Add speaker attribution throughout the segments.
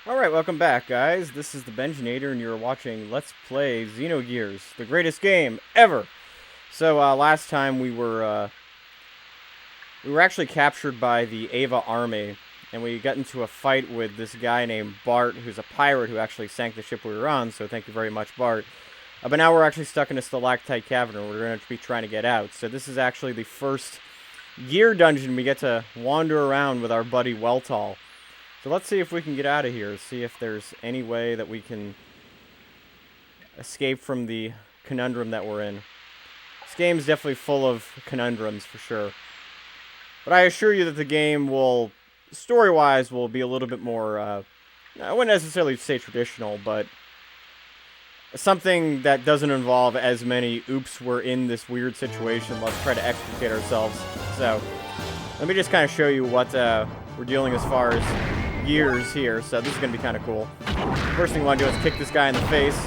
Speaker 1: Alright, welcome back, guys. This is the Benjinator, and you're watching Let's Play Xenogears, the greatest game ever! So, last time we were actually captured by the Ava army, and we got into a fight with this guy named Bart, who's a pirate who actually sank the ship we were on, so thank you very much, Bart. But now we're actually stuck in a stalactite cavern, and we're going to be trying to get out. So this is actually the first gear dungeon we get to wander around with our buddy Weltall. So let's see if we can get out of here, see if there's any way that we can escape from the conundrum that we're in. This game's definitely full of conundrums, for sure. But I assure you that the game will, story-wise, will be a little bit more, I wouldn't necessarily say traditional, but something that doesn't involve as many, oops, we're in this weird situation, let's try to extricate ourselves. So, let me just kind of show you what we're dealing as far as gears here, so this is going to be kind of cool. First thing we want to do is kick this guy in the face.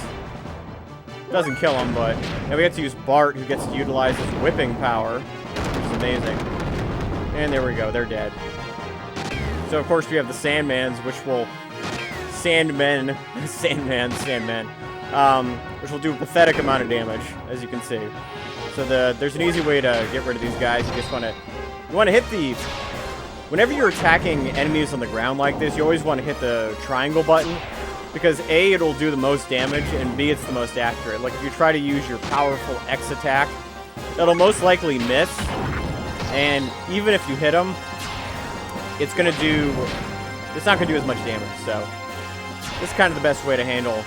Speaker 1: Doesn't kill him, but now we get to use Bart, who gets to utilize his whipping power, which is amazing. And there we go, they're dead. So of course we have the Sandmans, which will Sandmen, which will do a pathetic amount of damage, as you can see. So there's an easy way to get rid of these guys. You just want to hit the. Whenever you're attacking enemies on the ground like this, you always want to hit the triangle button, because A, it'll do the most damage, and B, it's the most accurate. Like, if you try to use your powerful X attack, it'll most likely miss, and even if you hit them, it's not going to do as much damage, so this is kind of the best way to handle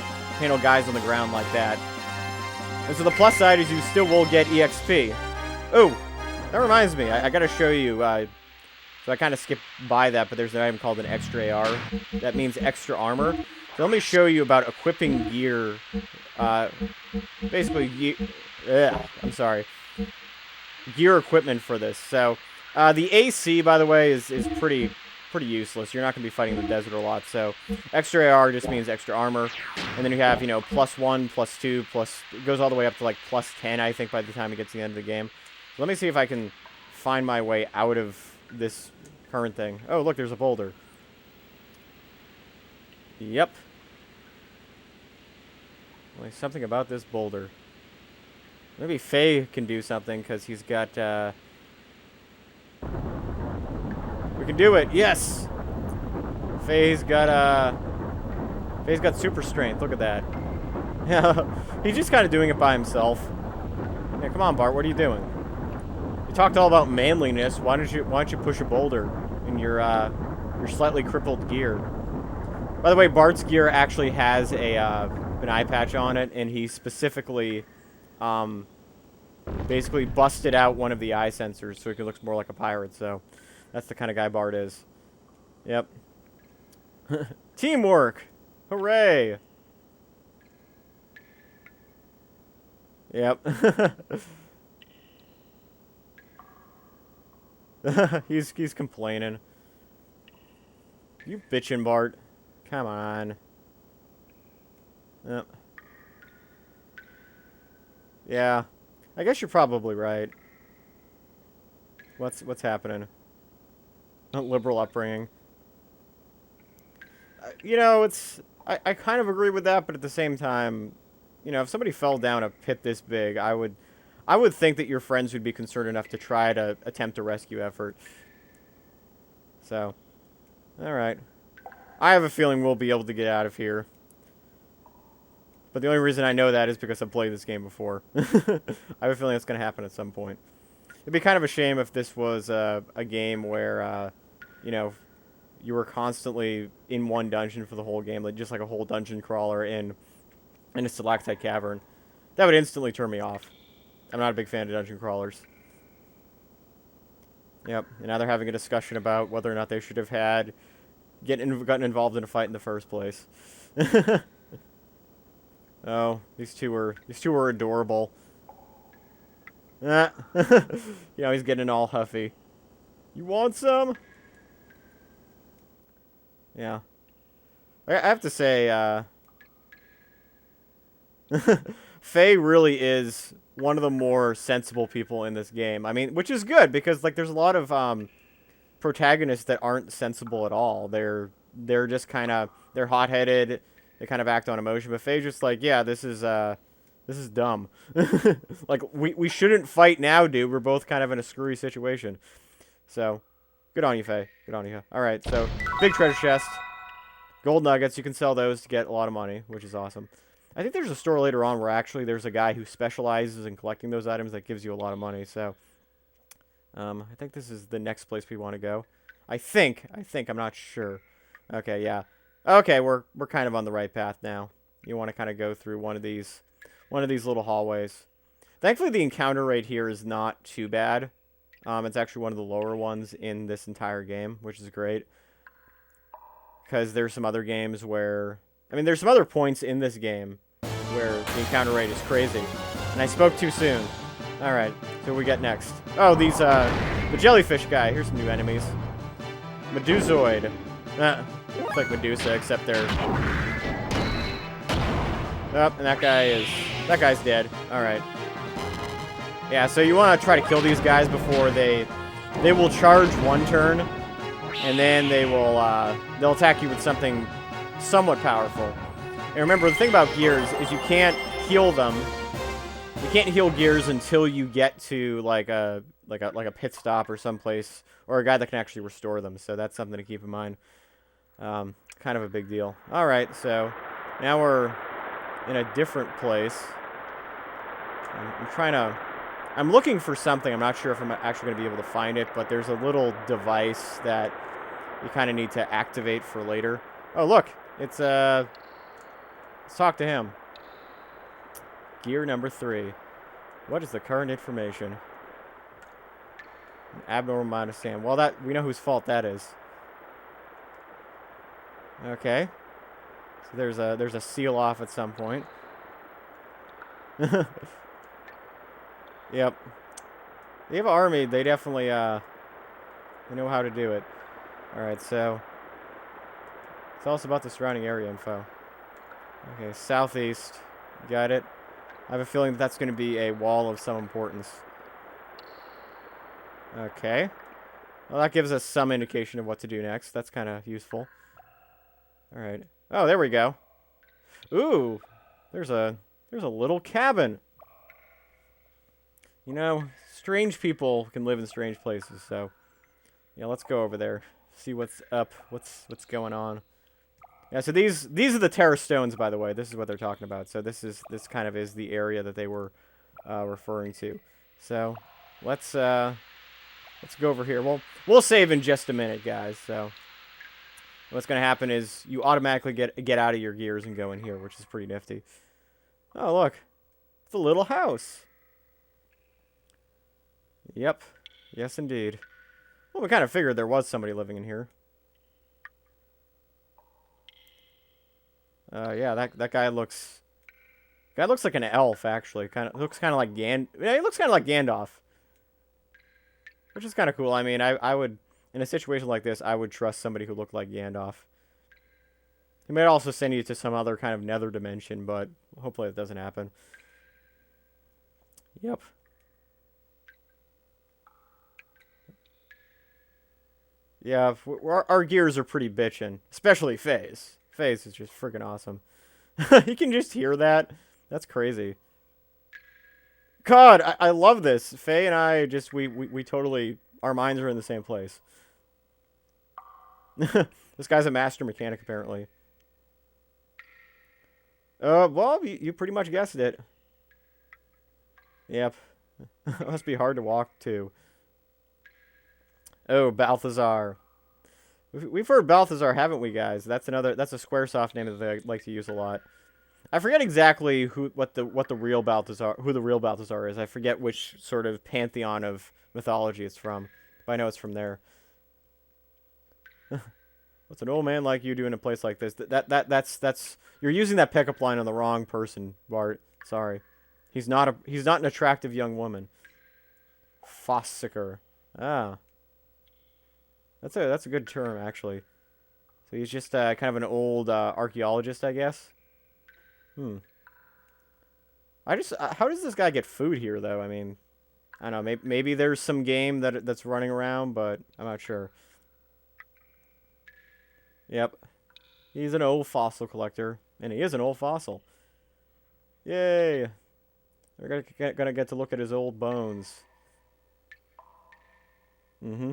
Speaker 1: guys on the ground like that. And so the plus side is you still will get EXP. Oh, that reminds me, I gotta show you, so I kind of skipped by that, but there's an item called an extra AR. That means extra armor. So let me show you about equipping gear. Basically, I'm sorry. Gear equipment for this. So the AC, by the way, is pretty useless. You're not going to be fighting in the desert a lot. So extra AR just means extra armor. And then you have, +1, +2, it goes all the way up to like +10, I think, by the time it gets to the end of the game. So let me see if I can find my way out of this current thing. Oh, look, there's a boulder. Yep. Only something about this boulder. Maybe Faye can do something, because he's got, we can do it! Yes! Faye's got super strength. Look at that. Yeah, he's just kind of doing it by himself. Yeah, come on, Bart, what are you doing? You talked all about manliness. Why don't you push a boulder in your slightly crippled gear? By the way, Bart's gear actually has an eye patch on it, and he specifically basically busted out one of the eye sensors so he looks more like a pirate. So that's the kind of guy Bart is. Yep. Teamwork! Hooray! Yep. he's complaining. You bitchin', Bart. Come on. Yep. Yeah. I guess you're probably right. What's happening? Liberal upbringing. I kind of agree with that, but at the same time, if somebody fell down a pit this big, I would think that your friends would be concerned enough to try to attempt a rescue effort. So, alright. I have a feeling we'll be able to get out of here. But the only reason I know that is because I've played this game before. I have a feeling it's going to happen at some point. It'd be kind of a shame if this was a game where, you were constantly in one dungeon for the whole game, like just like a whole dungeon crawler in a stalactite cavern. That would instantly turn me off. I'm not a big fan of dungeon crawlers. Yep, and now they're having a discussion about whether or not they should have gotten involved in a fight in the first place. Oh, these two were adorable. He's getting all huffy. You want some? Yeah. I have to say, Faye really is one of the more sensible people in this game. I mean, which is good, because, like, there's a lot of, protagonists that aren't sensible at all. They're they're just kind of, they're hot-headed. They kind of act on emotion. But Faye's just like, yeah, this is dumb. Like, we shouldn't fight now, dude. We're both kind of in a screwy situation. So, good on you, Faye. Good on you. All right, so big treasure chest. Gold nuggets. You can sell those to get a lot of money, which is awesome. I think there's a store later on where actually there's a guy who specializes in collecting those items that gives you a lot of money. So, I think this is the next place we want to go. I think. I'm not sure. Okay, yeah. Okay, we're kind of on the right path now. You want to kind of go through one of these little hallways. Thankfully, the encounter rate here is not too bad. It's actually one of the lower ones in this entire game, which is great. Because there's some other games where... I mean, there's some other points in this game where the encounter rate is crazy. And I spoke too soon. Alright, so what we get next? Oh, these, the jellyfish guy. Here's some new enemies. Medusoid. It's like Medusa, except they're... Oh, and that guy's dead. Alright. Yeah, so you want to try to kill these guys before they will charge one turn, and then they'll attack you with something somewhat powerful. And remember, the thing about gears is you can't heal them. You can't heal gears until you get to like a pit stop or someplace, or a guy that can actually restore them. So that's something to keep in mind. Kind of a big deal. All right, so now we're in a different place. I'm looking for something. I'm not sure if I'm actually going to be able to find it, but there's a little device that you kind of need to activate for later. Oh, look. Let's talk to him. Gear number 3. What is the current information? An abnormal amount of sand. Well, we know whose fault that is. Okay. So there's a seal off at some point. Yep. They have an army. They definitely they know how to do it. All right, so tell us about the surrounding area info. Okay, southeast. Got it. I have a feeling that's going to be a wall of some importance. Okay. Well, that gives us some indication of what to do next. That's kind of useful. All right. Oh, there we go. Ooh, there's a little cabin. You know, strange people can live in strange places, so yeah, let's go over there. See what's up, what's going on. Yeah, so these are the Terra Stones, by the way. This is what they're talking about. So this kind of is the area that they were referring to. So let's go over here. We'll save in just a minute, guys. So what's going to happen is you automatically get out of your gears and go in here, which is pretty nifty. Oh, look. It's a little house. Yep. Yes, indeed. Well, we kind of figured there was somebody living in here. Yeah, that guy looks like an elf, actually. Looks kind of like yeah, he looks kind of like Gandalf. Which is kind of cool. I mean, I would, in a situation like this, I would trust somebody who looked like Gandalf. He might also send you to some other kind of nether dimension, but hopefully it doesn't happen. Yep. Yeah, our gears are pretty bitchin'. Especially Faye's. Faye's is just freaking awesome. You can just hear that. That's crazy. God, I love this. Faye and I just, we totally, our minds are in the same place. This guy's a master mechanic, apparently. Well, you pretty much guessed it. Yep. It must be hard to walk, too. Oh, Balthazar. We've heard Balthazar, haven't we, guys? That's a Squaresoft name that they like to use a lot. I forget exactly who the real Balthazar is. I forget which sort of pantheon of mythology it's from, but I know it's from there. What's an old man like you do in a place like this? That's you're using that pickup line on the wrong person, Bart. Sorry. He's not an attractive young woman. Fossicker. Ah. That's a good term, actually. So he's just kind of an old archaeologist, I guess. How does this guy get food here, though? I mean, I don't know. Maybe there's some game that's running around, but I'm not sure. Yep. He's an old fossil collector. And he is an old fossil. Yay! We're gonna get to look at his old bones. Mm-hmm.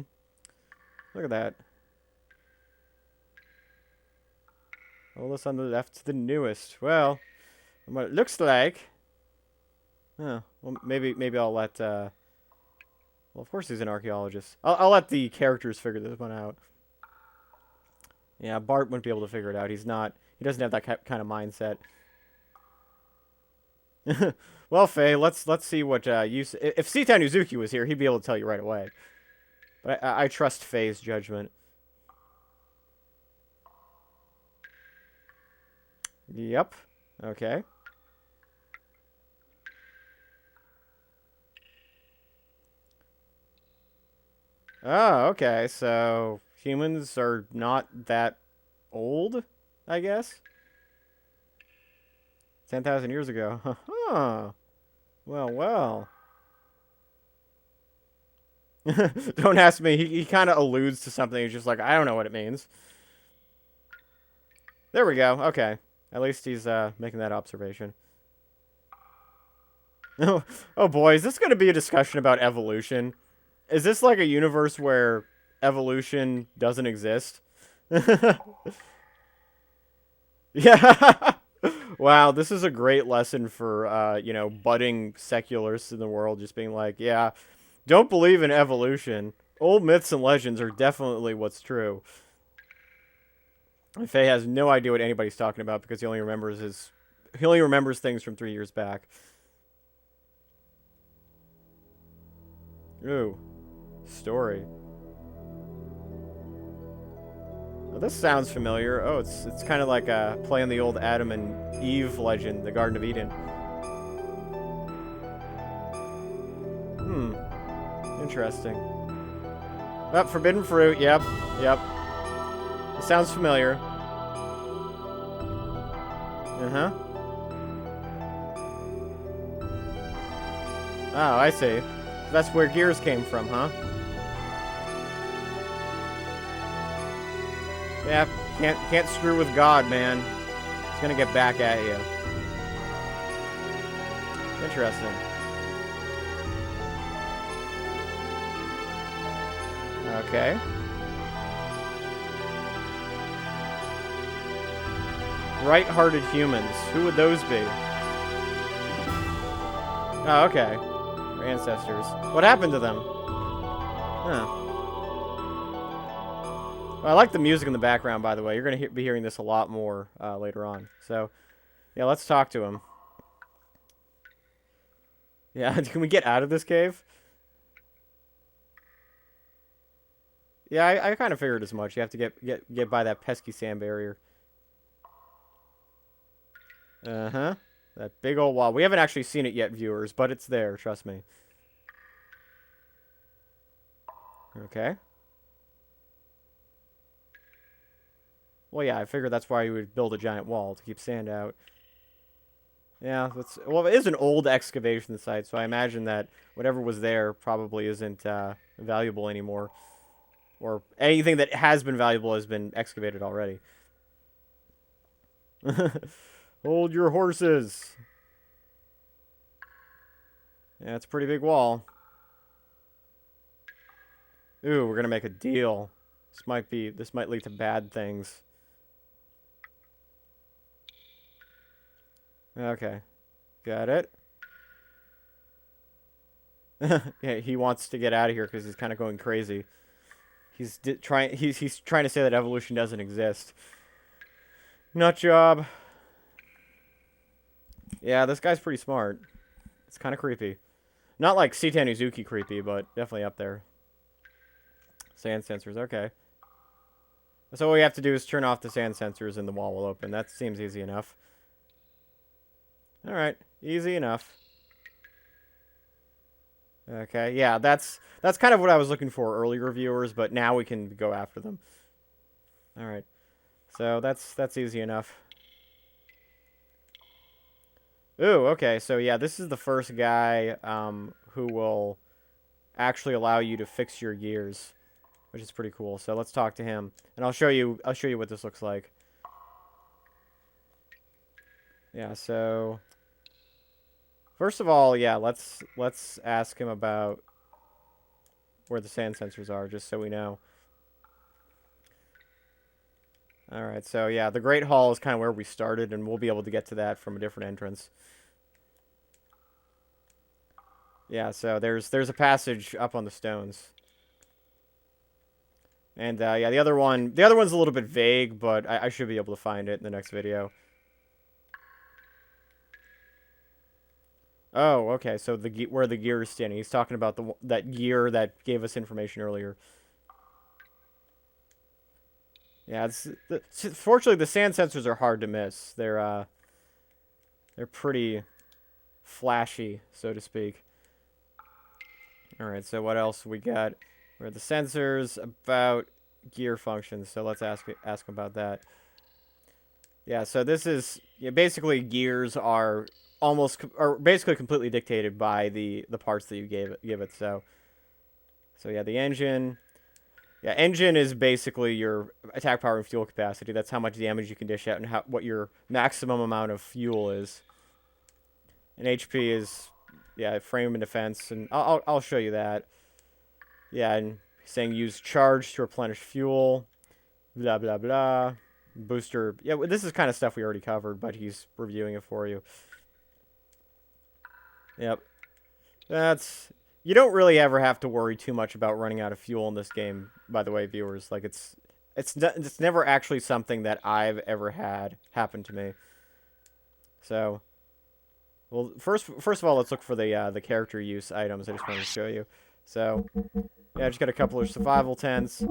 Speaker 1: Look at that. Oldest on the left to the newest. Well, what it looks like... Huh. Well, maybe I'll let... Well, of course he's an archaeologist. I'll let the characters figure this one out. Yeah, Bart wouldn't be able to figure it out. He's not... He doesn't have that kind of mindset. Well, Faye, let's see what you... If Seitan Uzuki was here, he'd be able to tell you right away. But I trust Faye's judgment. Yep. Okay. Oh, okay. So humans are not that old, I guess? 10,000 years ago. Huh. Well, well. Don't ask me. He kind of alludes to something. He's just like, I don't know what it means. There we go. Okay. At least he's making that observation. Oh boy, is this going to be a discussion about evolution? Is this like a universe where evolution doesn't exist? Yeah. Wow, this is a great lesson for, you know, budding secularists in the world, just being like, yeah, don't believe in evolution. Old myths and legends are definitely what's true. Faye has no idea what anybody's talking about because he only remembers things from 3 years back. Ooh. Story. Oh, this sounds familiar. Oh, it's kind of like playing the old Adam and Eve legend, the Garden of Eden. Interesting. Oh, forbidden fruit. Yep. Yep. It sounds familiar. Uh-huh. Oh, I see. That's where Gears came from, huh? Yeah, can't screw with God, man. He's gonna get back at you. Interesting. Okay. Right-hearted humans. Who would those be? Oh, okay. Our ancestors. What happened to them? Huh. Well, I like the music in the background, by the way. You're going to be hearing this a lot more later on. So, yeah, let's talk to him. Yeah, can we get out of this cave? Yeah, I kind of figured as much. You have to get by that pesky sand barrier. Uh-huh. That big old wall. We haven't actually seen it yet, viewers, but it's there, trust me. Okay. Well, yeah, I figured that's why you would build a giant wall, to keep sand out. Yeah, well, it is an old excavation site, so I imagine that whatever was there probably isn't valuable anymore. Or anything that has been valuable has been excavated already. Hold your horses. Yeah, it's a pretty big wall. Ooh, we're gonna make a deal. This might lead to bad things. Okay. Got it. Yeah, he wants to get out of here because he's kind of going crazy. He's trying to say that evolution doesn't exist. Nut job. Yeah, this guy's pretty smart. It's kind of creepy. Not like Seitan Uzuki creepy, but definitely up there. Sand sensors, okay. So all we have to do is turn off the sand sensors and the wall will open. That seems easy enough. Alright, easy enough. Okay, yeah, that's kind of what I was looking for earlier, viewers, but now we can go after them. Alright, so that's easy enough. Ooh, okay, so yeah, this is the first guy who will actually allow you to fix your gears. which is pretty cool. So let's talk to him, and I'll show you what this looks like. Yeah, so first of all, yeah, let's ask him about where the sand sensors are, just so we know. Alright, so yeah, the Great Hall is kind of where we started, and we'll be able to get to that from a different entrance. Yeah, so there's a passage up on the stones. And yeah, the other one's a little bit vague, but I should be able to find it in the next video. Oh, okay, so where the gear is standing. He's talking about that gear that gave us information earlier. Yeah, fortunately the sand sensors are hard to miss. They're pretty flashy, so to speak. Alright, so what else we got? Where are the sensors about gear functions? So let's ask about that. Yeah, so this is basically gears are basically completely dictated by the parts that you give it. So yeah, the engine. Yeah, engine is basically your attack power and fuel capacity. That's how much damage you can dish out and what your maximum amount of fuel is. And HP is, yeah, frame and defense, and I'll show you that. Yeah, and saying use charge to replenish fuel, blah blah blah. Booster. Yeah, this is kind of stuff we already covered, but he's reviewing it for you. Yep. You don't really ever have to worry too much about running out of fuel in this game, by the way, viewers. Like, it's never actually something that I've ever had happen to me. So, well, first of all, let's look for the character use items I just wanted to show you. So, yeah, I just got a couple of survival tents.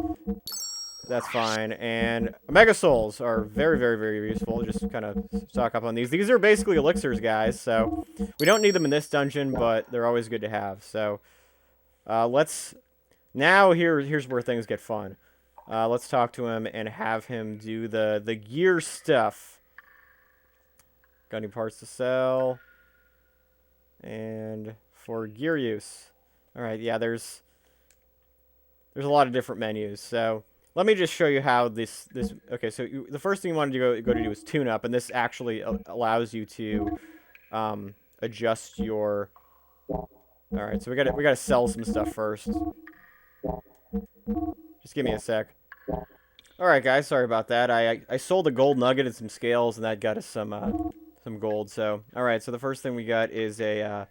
Speaker 1: That's fine. And Mega Souls are very, very, very useful. Just kind of stock up on these. These are basically elixirs, guys, so we don't need them in this dungeon, but they're always good to have. So here's where things get fun. Let's talk to him and have him do the gear stuff. Got any parts to sell? And for gear use. Alright, yeah, there's a lot of different menus, so let me just show you how this okay, so the first thing you want to go to do is tune up, and this actually allows you to adjust your. All right, so we got to sell some stuff first. Just give me a sec. All right, guys, sorry about that. I sold a gold nugget and some scales, and that got us some gold. So all right, so the first thing we got is we're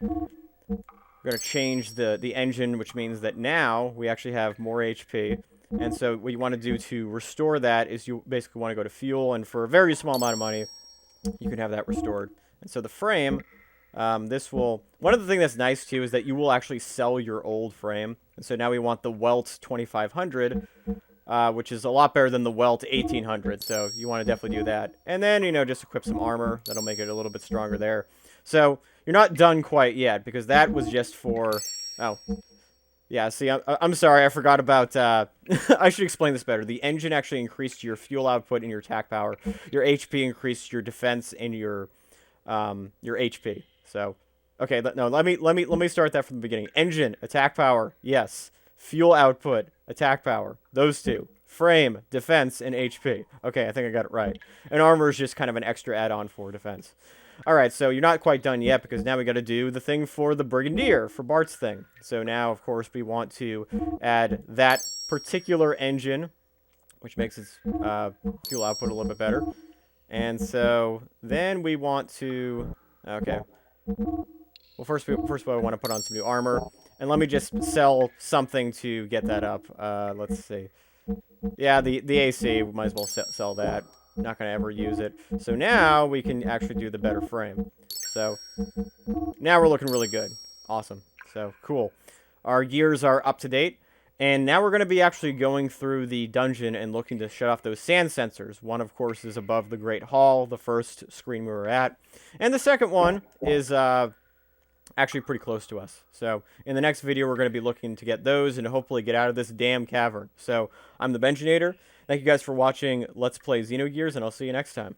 Speaker 1: gonna change the engine, which means that now we actually have more HP. And so what you want to do to restore that is you basically want to go to fuel, and for a very small amount of money, you can have that restored. And so the frame, one of the things that's nice too is that you will actually sell your old frame. And so now we want the Welt 2500, which is a lot better than the Welt 1800. So you want to definitely do that. And then, just equip some armor. That'll make it a little bit stronger there. So you're not done quite yet, because that was just for, oh. Yeah, see, I'm sorry, I forgot about, I should explain this better. The engine actually increased your fuel output and your attack power. Your HP increased your defense and your HP. So, okay, no, let me start that from the beginning. Engine, attack power, yes. Fuel output, attack power, those two. Frame, defense, and HP. Okay, I think I got it right. And armor is just kind of an extra add-on for defense. Alright, so you're not quite done yet, because now we got to do the thing for the Brigadier, for Bart's thing. So now, of course, we want to add that particular engine, which makes its fuel output a little bit better. And so then we want to, okay. Well, first of all, I want to put on some new armor. And let me just sell something to get that up. Let's see. Yeah, the AC, we might as well sell that. Not going to ever use it. So now we can actually do the better frame. So now we're looking really good. Awesome. So cool. Our gears are up to date. And now we're going to be actually going through the dungeon and looking to shut off those sand sensors. One, of course, is above the Great Hall, the first screen we were at. And the second one is actually pretty close to us. So in the next video, we're going to be looking to get those and hopefully get out of this damn cavern. So I'm the Benjinator. Thank you guys for watching Let's Play Xenogears, and I'll see you next time.